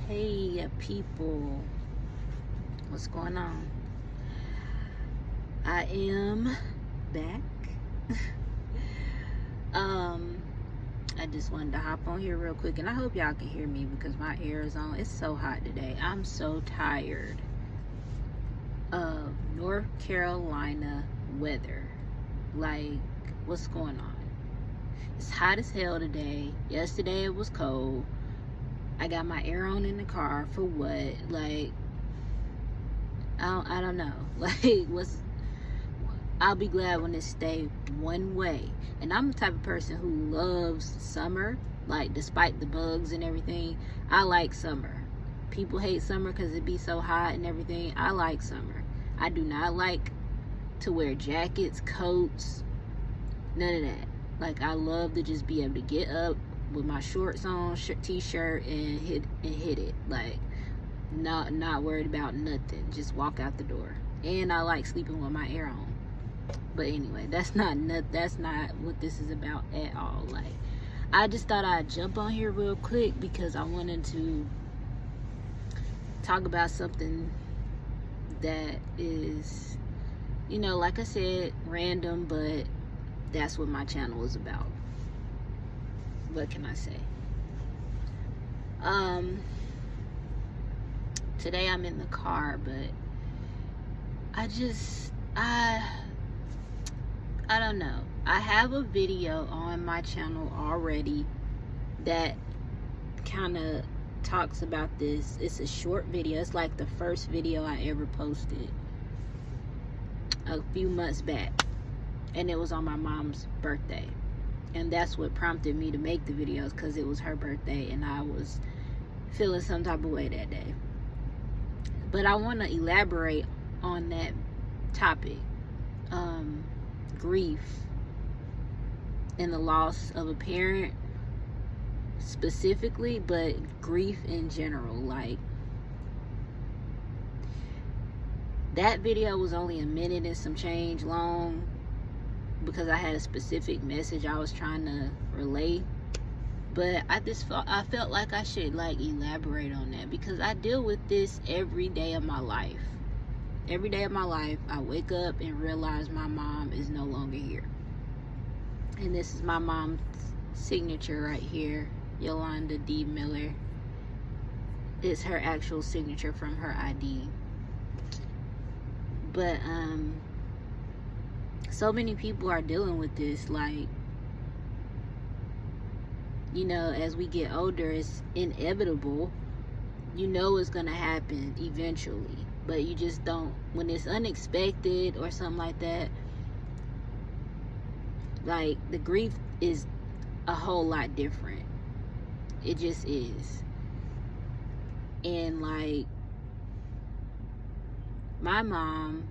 Hey, people, what's going on? I am back. um, I just wanted to hop on here real quick, and I hope y'all can hear me because my air is on. It's so hot today. I'm so tired of North Carolina weather. Like, what's going on? It's hot as hell today. Yesterday it was cold. I got my air on in the car for what? Like, I don't know. Like, I'll be glad when it stay one way. And I'm the type of person who loves summer. Like, despite the bugs and everything, I like summer. People hate summer because it be so hot and everything. I like summer. I do not like to wear jackets, coats, none of that. Like, I love to just be able to get up with my shorts on, t-shirt, and hit it. Like, not worried about nothing. Just walk out the door. And I like sleeping with my air on. But anyway, that's not what this is about at all. Like, I just thought I'd jump on here real quick because I wanted to talk about something that is, like I said, random, but that's what my channel is about. What can I say? Today I'm in the car, but I don't know. I have a video on my channel already that kind of talks about this. It's a short video. It's like the first video I ever posted a few months back, and it was on my mom's birthday, and that's what prompted me to make the videos, because it was her birthday and I was feeling some type of way that day. But I want to elaborate on that topic. Grief and the loss of a parent specifically, but grief in general. Like, that video was only a minute and some change long because I had a specific message I was trying to relay. But I felt like I should elaborate on that, because I deal with this every day of my life. Every day of my life, I wake up and realize my mom is no longer here. And this is my mom's signature right here, Yolanda D. Miller. It's her actual signature from her ID. But so many people are dealing with this. Like, as we get older, it's inevitable. It's gonna happen eventually, but you just don't, when it's unexpected or something like that. Like, the grief is a whole lot different. It just is. And like, my mom,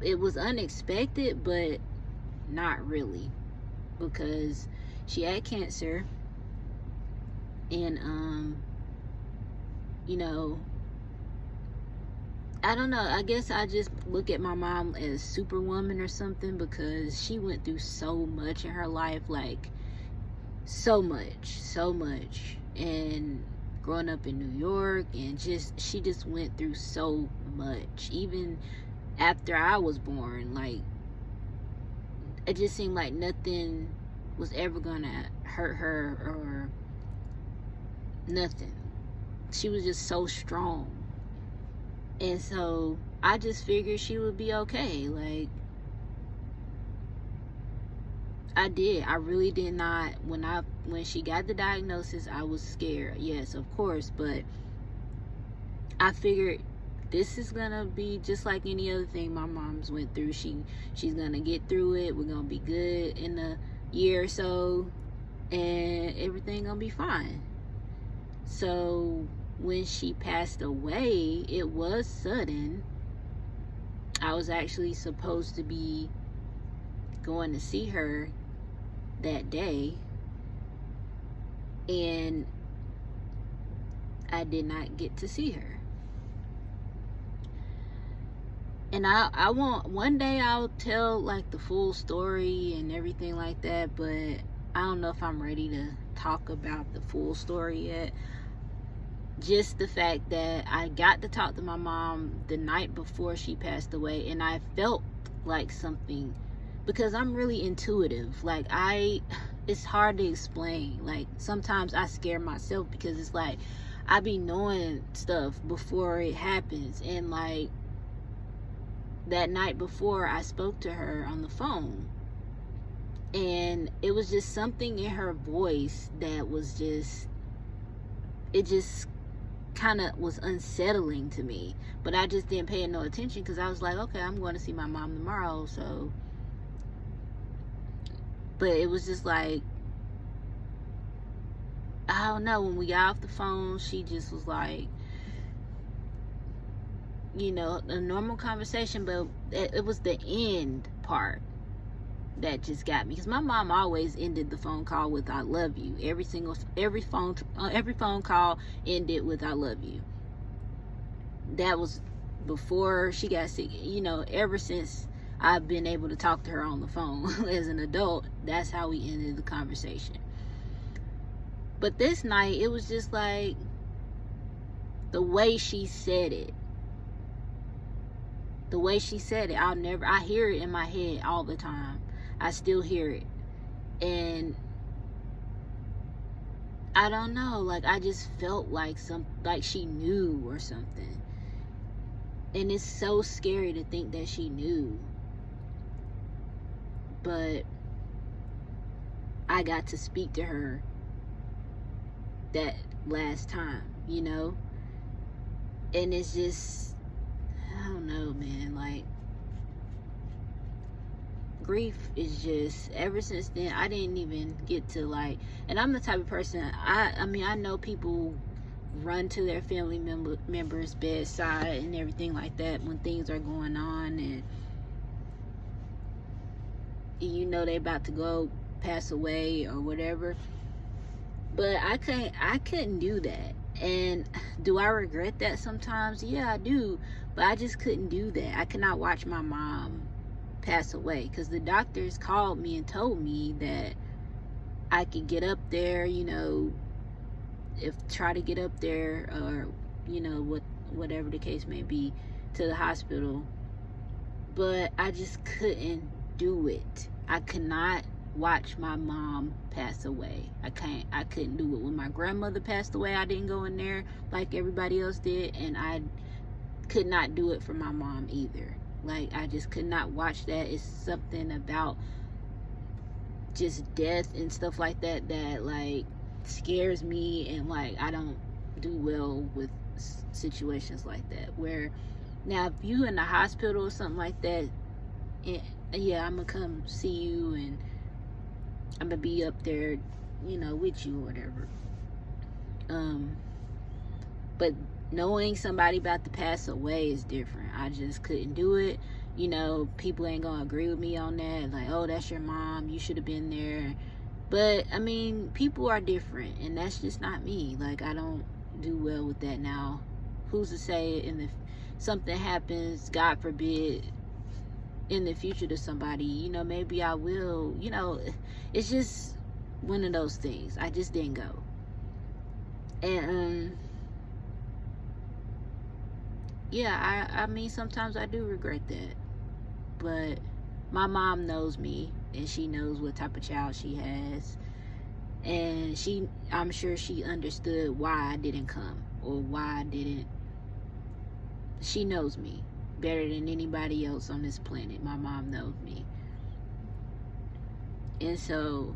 it was unexpected, but not really, because she had cancer. And I don't know, I guess I just look at my mom as superwoman or something, because she went through so much in her life. Like, so much. And growing up in New York, and she just went through so much. Even after I was born, like, it just seemed like nothing was ever gonna hurt her, or nothing. She was just so strong. And so I just figured she would be okay. Like, I really did not. When she got the diagnosis, I was scared. Yes, of course. But I figured this is gonna be just like any other thing my mom's went through. She's gonna get through it. We're gonna be good in a year or so, and everything gonna be fine. So when she passed away, it was sudden. I was actually supposed to be going to see her that day, and I did not get to see her. And I want, one day I'll tell like the full story and everything like that, but I don't know if I'm ready to talk about the full story yet. Just the fact that I got to talk to my mom the night before she passed away, and I felt like something, because I'm really intuitive. Like, it's hard to explain. Like, sometimes I scare myself because it's like I be knowing stuff before it happens. And like that night before, I spoke to her on the phone, and it was just something in her voice that was just, it just kind of was unsettling to me. But I just didn't pay no attention because I was like, okay, I'm going to see my mom tomorrow, so. But it was just like, I don't know, when we got off the phone, she just was like, you know, a normal conversation, but it was the end part that just got me, because my mom always ended the phone call with "I love you." Every phone call ended with "I love you." That was before she got sick. You know, ever since I've been able to talk to her on the phone as an adult, that's how we ended the conversation. But this night, it was just like the way she said it. The way she said it, I hear it in my head all the time. I still hear it. And I don't know, like, I just felt like she knew or something. And it's so scary to think that she knew. But I got to speak to her that last time, you know? And it's just, I don't know, man, like, grief is just, ever since then, I didn't even get to, like, and I'm the type of person, I mean, I know people run to their family members' bedside and everything like that when things are going on, and you know they about to go pass away or whatever. But I couldn't do that. And do I regret that sometimes? Yeah, I do. But I just couldn't do that. I could not watch my mom pass away, because the doctors called me and told me that I could get up there, you know, try to get up there, or, you know, whatever the case may be, to the hospital. But I just couldn't do it. I could not watch my mom pass away. I couldn't do it. When my grandmother passed away, I didn't go in there like everybody else did, and I could not do it for my mom either. Like, I just could not watch that. It's something about just death and stuff like that like scares me, and like I don't do well with situations like that. Where now, if you in the hospital or something like that, yeah, I'm gonna come see you and I'm gonna be up there, you know, with you or whatever. But knowing somebody about to pass away is different. I just couldn't do it. You know, people ain't gonna agree with me on that. Like, oh, that's your mom, you should have been there. But I mean, people are different, and that's just not me. Like, I don't do well with that. Now, who's to say something happens, God forbid, in the future to somebody, you know, maybe I will, you know, it's just one of those things. I just didn't go. And yeah, I mean, sometimes I do regret that, but my mom knows me, and she knows what type of child she has, and I'm sure she understood why I didn't come, or why I didn't. She knows me better than anybody else on this planet. My mom knows me. And so,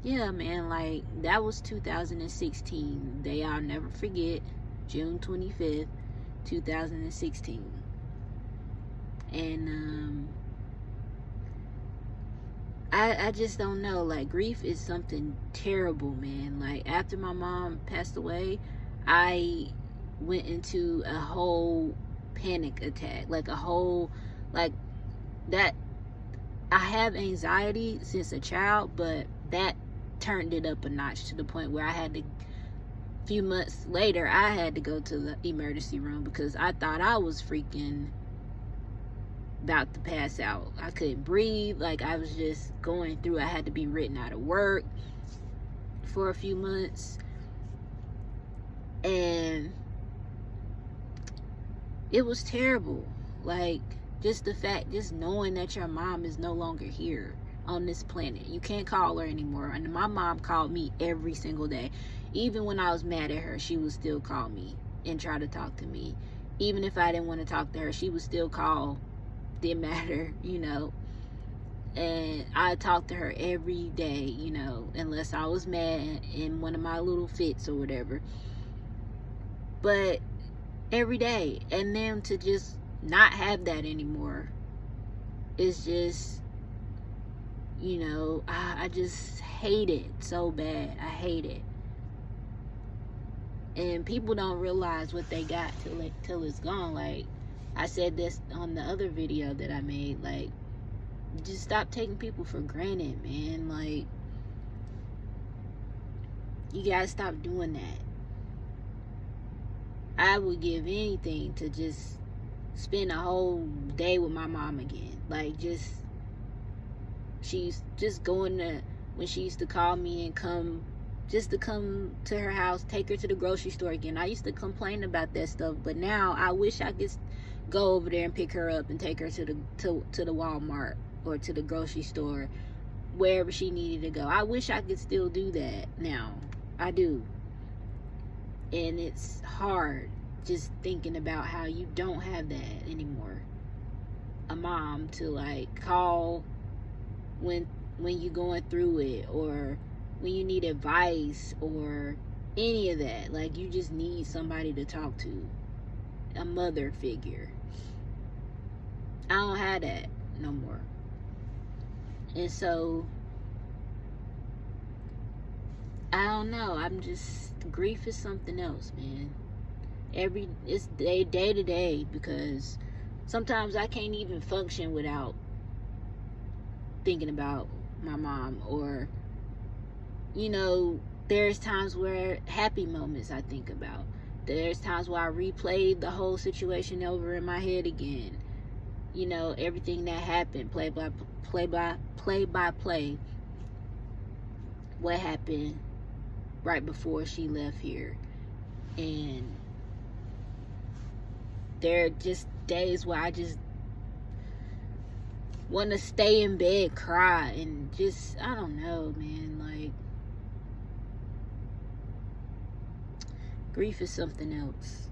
yeah, man, like, that was 2016. Day I'll never forget, June 25th, 2016. And I just don't know. Like, grief is something terrible, man. Like, after my mom passed away, I went into a whole panic attack, like a whole, like, that. I have anxiety since a child, but that turned it up a notch to the point where a few months later, I had to go to the emergency room because I thought I was freaking about to pass out. I couldn't breathe. Like, I was just going through. I had to be written out of work for a few months, and it was terrible. Like, just the fact, just knowing that your mom is no longer here on this planet. You can't call her anymore. And my mom called me every single day. Even when I was mad at her, she would still call me and try to talk to me. Even if I didn't want to talk to her, she would still call. Didn't matter, you know. And I talked to her every day, you know, unless I was mad in one of my little fits or whatever. But every day. And then to just not have that anymore is just, you know, I just hate it so bad. I hate it. And people don't realize what they got till it's gone. Like, I said this on the other video that I made, like, just stop taking people for granted, man. Like, you gotta stop doing that. I would give anything to just spend a whole day with my mom again. Like, she's just going to, when she used to call me and come to her house, take her to the grocery store again. I used to complain about that stuff, but now I wish I could go over there and pick her up and take her to the Walmart or to the grocery store, wherever she needed to go. I wish I could still do that now. I do. And it's hard just thinking about how you don't have that anymore. A mom to, like, call when you're going through it, or when you need advice, or any of that. Like, you just need somebody to talk to. A mother figure. I don't have that no more. And so, I don't know. I'm just, grief is something else, man. It's day to day, because sometimes I can't even function without thinking about my mom. Or, you know, there's times where happy moments I think about. There's times where I replay the whole situation over in my head again. You know, everything that happened, play by play, what happened right before she left here. And there are just days where I just want to stay in bed, cry, and just, I don't know, man. Like, grief is something else.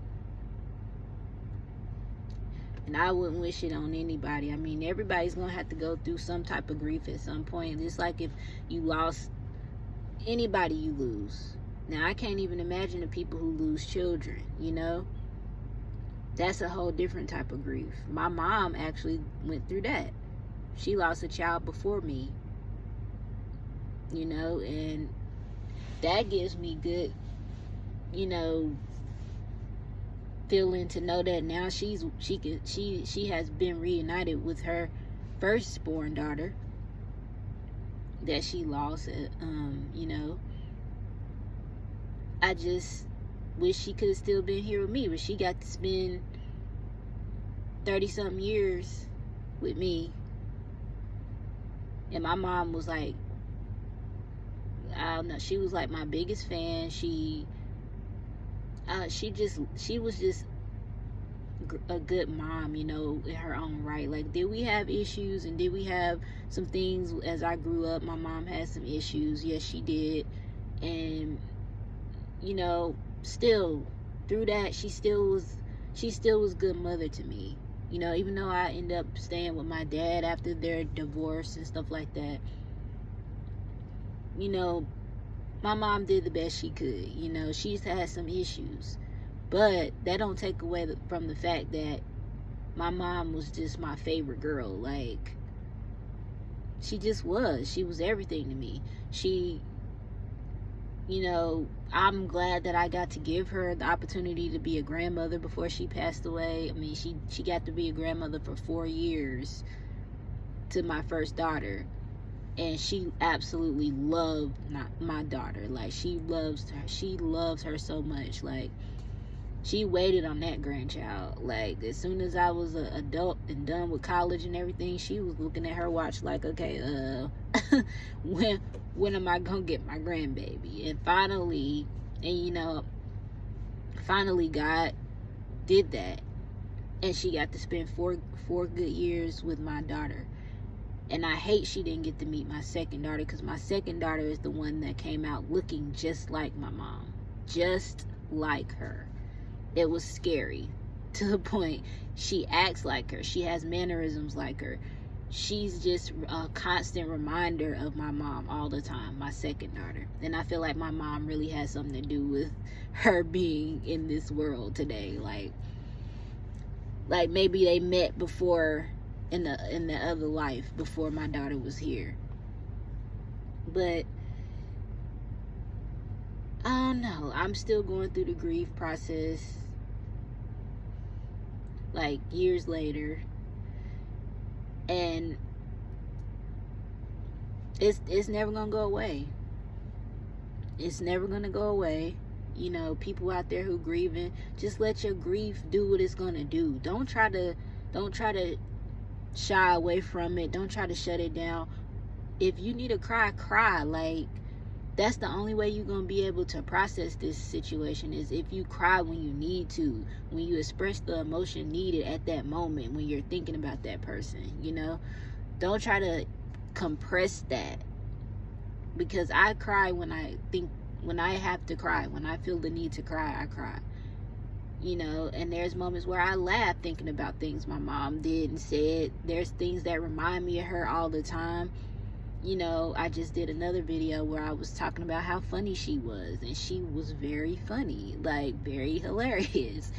And I wouldn't wish it on anybody. I mean, everybody's going to have to go through some type of grief at some point. Just like if you lost anybody you lose. Now, I can't even imagine the people who lose children, you know? That's a whole different type of grief. My mom actually went through that. She lost a child before me, you know? And that gives me good, you know, feeling to know that now she has been reunited with her firstborn daughter that she lost. You know, I just wish she could have still been here with me, but she got to spend 30-something years with me. And my mom was like, I don't know, she was like my biggest fan. She was just a good mom, you know, in her own right. Like, did we have issues, and did we have some things as I grew up? My mom had some issues. Yes, she did. And, you know, still through that, she still was a good mother to me. You know, even though I ended up staying with my dad after their divorce and stuff like that, you know, my mom did the best she could. You know, she's had some issues, but that don't take away from the fact that my mom was just my favorite girl. Like, she just was. She was everything to me. She, you know, I'm glad that I got to give her the opportunity to be a grandmother before she passed away. I mean, she got to be a grandmother for 4 years to my first daughter. And she absolutely loved my daughter. Like, she loves her so much. Like, She waited on that grandchild. Like, as soon as I was an adult and done with college and everything, she was looking at her watch like, okay, when am I gonna get my grandbaby? And finally, finally God did that, and she got to spend four good years with my daughter. And I hate she didn't get to meet my second daughter, because my second daughter is the one that came out looking just like my mom, just like her. It was scary, to the point she acts like her, she has mannerisms like her. She's just a constant reminder of my mom all the time, my second daughter. And I feel like my mom really has something to do with her being in this world today. Like maybe they met before, in the other life, before my daughter was here. But I don't know, I'm still going through the grief process, like years later, and it's never gonna go away. It's never gonna go away. You know, people out there who grieving, just let your grief do what it's gonna do. Don't try to shy away from it. Don't try to shut it down. If you need to cry, cry. Like, that's the only way you're gonna be able to process this situation, is if you cry when you need to, when you express the emotion needed at that moment, when you're thinking about that person. Don't try to compress that, because I cry when I have to cry. When I feel the need to cry, I cry. And there's moments where I laugh thinking about things my mom did and said. There's things that remind me of her all the time. I just did another video where I was talking about how funny she was, and she was very funny, like very hilarious.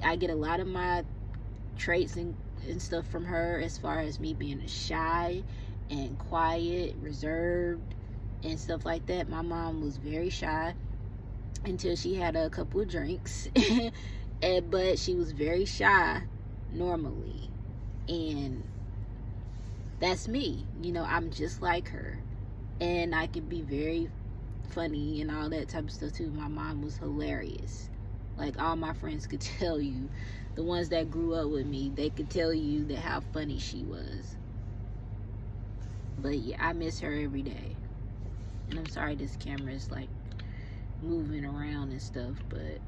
I get a lot of my traits and stuff from her, as far as me being shy and quiet, reserved, and stuff like that. My mom was very shy until she had a couple of drinks, but she was very shy normally, and that's me. I'm just like her, and I can be very funny and all that type of stuff too. My mom was hilarious. Like, all my friends could tell you, the ones that grew up with me, they could tell you that how funny she was. But yeah, I miss her every day. And I'm sorry this camera is like moving around and stuff, but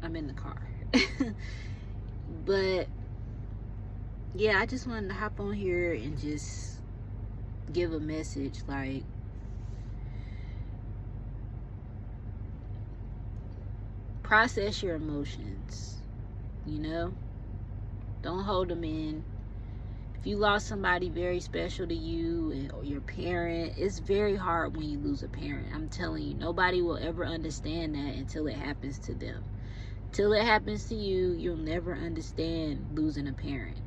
I'm in the car. But yeah, I just wanted to hop on here and just give a message, like, process your emotions. Don't hold them in. If you lost somebody very special to you, or your parent, it's very hard when you lose a parent. I'm telling you, nobody will ever understand that until it happens to them. Till it happens to you, you'll never understand losing a parent.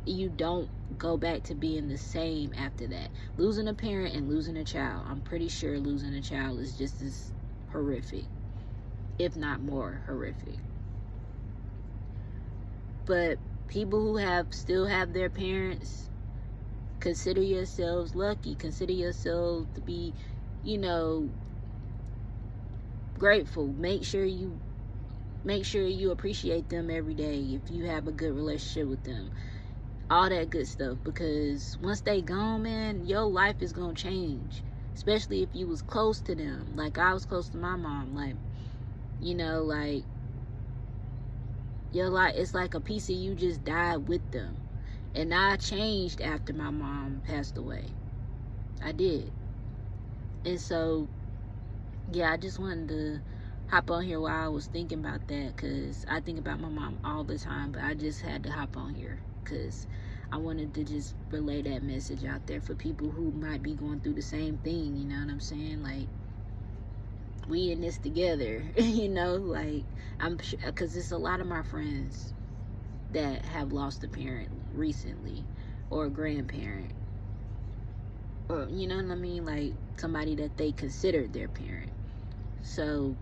You don't go back to being the same after that. Losing a parent and losing a child, I'm pretty sure losing a child is just as horrific, if not more horrific. But people who still have their parents, consider yourselves lucky. Consider yourselves to be, grateful. Make sure you appreciate them every day if you have a good relationship with them. All that good stuff, because once they gone, man, your life is gonna change. Especially if you was close to them. Like, I was close to my mom. Like, like, your life, it's like a piece of you just died with them. And I changed after my mom passed away. I did. And so, yeah, I just wanted to hop on here while I was thinking about that, because I think about my mom all the time. But I just had to hop on here because I wanted to just relay that message out there for people who might be going through the same thing. You know what I'm saying? Like, we in this together. Like, I'm sure, because it's a lot of my friends that have lost a parent recently, or a grandparent, or you know what I mean, like somebody that they considered their parent. So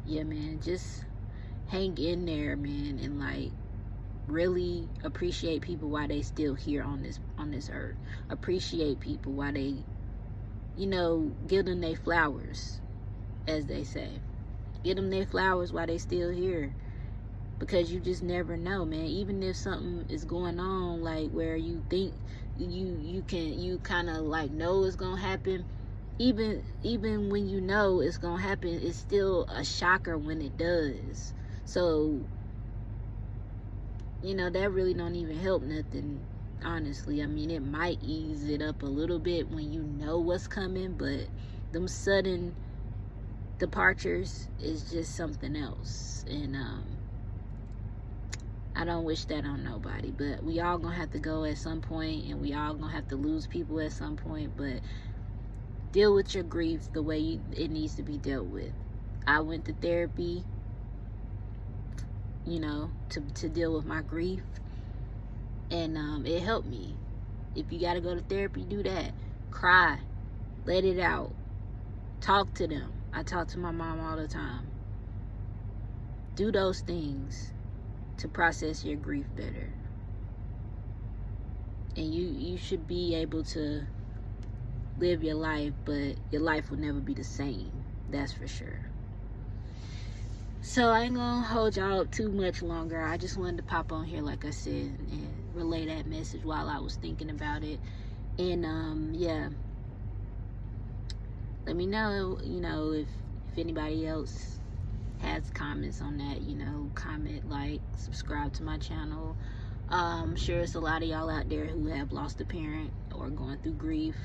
yeah, man, just hang in there, man, and like really appreciate people while they still here on this earth. Appreciate people while they give them their flowers. as they say. Get them their flowers while they still here, because you just never know, man. Even if something is going on, like where you think you kind of like know it's gonna happen, even when you know it's gonna happen, it's still a shocker when it does. So that really don't even help nothing, honestly. I mean, it might ease it up a little bit when you know what's coming, but them sudden departures is just something else. And I don't wish that on nobody, but we all gonna have to go at some point, and we all gonna have to lose people at some point. But deal with your grief the way it needs to be dealt with. I went to therapy, to deal with my grief, and it helped me. If you gotta go to therapy, do that. Cry, let it out, talk to them. I talk to my mom all the time. Do those things to process your grief better, and you should be able to live your life, but your life will never be the same, that's for sure. So I ain't gonna hold y'all up too much longer. I just wanted to pop on here, like I said, and relay that message while I was thinking about it. And yeah, let me know, if anybody else has comments on that. Comment, like, subscribe to my channel. I'm sure it's a lot of y'all out there who have lost a parent or going through grief.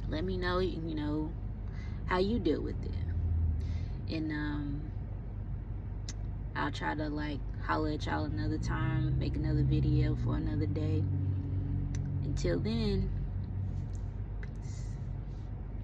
Let me know, how you deal with it. And I'll try to like holler at y'all another time, make another video for another day. Until then,